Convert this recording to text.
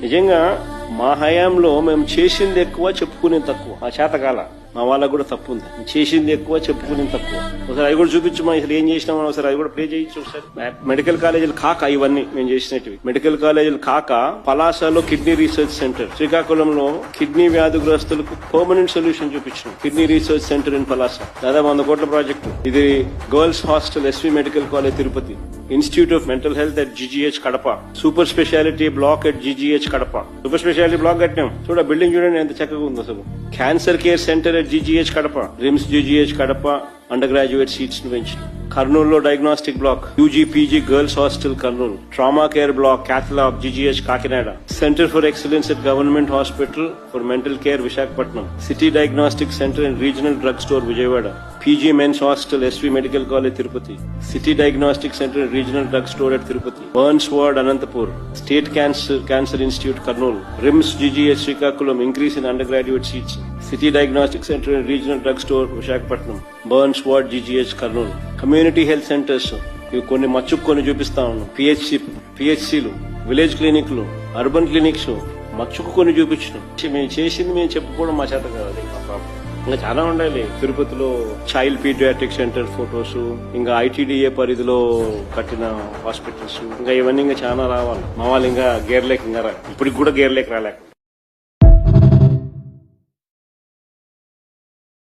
నిజంగా మా హయాంలో మేము చేసింది ఎక్కువ, చెప్పుకునేది తక్కువ. ఆ చేతకాల మా వాళ్ళకు కూడా తప్పు ఉంది. చేసింది ఎక్కువ, చెప్పుకునేది తక్కువ. ఒకసారి అది కూడా చూపించమా, అసలు ఏం చేసినామో ఒకసారి అది కూడా ప్లే చేయొచ్చు ఒకసారి. మెడికల్ కాలేజీలు కాక ఇవన్నీ మేము చేసినట్టు. మెడికల్ కాలేజీలు కాక పలాసలో కిడ్నీ రీసెర్చ్ సెంటర్, శ్రీకాకుళంలో కిడ్నీ వ్యాధిగ్రస్తులకు పర్మనెంట్ సొల్యూషన్ చూపించినాం. Kidney research center in Palasa, దాదాపు 100 కోట్ల ప్రాజెక్టు. ఇది girls hostel SV medical college Tirupati, institute of mental health at GGH Kadapa, super specialty block at GGH Kadapa. Super specialty block కట్టినాం. చూడ బిల్డింగ్ చూడండి ఎంత చక్కగా ఉంది అసలు. Cancer care center at GGH Kadapa, RIMS GGH Kadapa undergraduate seats ను పెంచి. కర్నూలులో diagnostic black, UG PG girls hostel Kurnool, trauma care block cath lab GGH Kakinada, centre for excellence at government hospital for mental care Visakhapatnam, city diagnostic centre and regional drug store Vijayawada, PG men's hostel SV medical college Tirupati, city diagnostic centre and regional drug store at Tirupati, burns ward Anantapur, state cancer institute Kurnool, RIMS GGH Srikakulam increase in undergraduate seats, city diagnostic centre and regional drug store Visakhapatnam, burns ward GGH Kurnool, community health centres ఇవి కొన్ని మచ్చుకు చూపిస్తా ఉన్నాం. పిహెచ్సిలు, village క్లినిక్లు, urban clinics మచ్చుకు కొన్ని చూపించినాం. మేము చేసింది మేము చెప్పుకోవడం మా చేత కాదు. ఇంకా చాలా ఉండాలి. తిరుపతిలో చైల్డ్ పీడియాట్రిక్ సెంటర్ ఫొటోస్, ఇంకా ఐటీడీఏ పరిధిలో కట్టిన హాస్పిటల్స్, ఇంకా ఇవన్నీ ఇంకా చాలా రావాలి. మా వాళ్ళు ఇంకా గేర్లేక ఇంకా ఇప్పటికి కూడా గేర్లేక రాలేక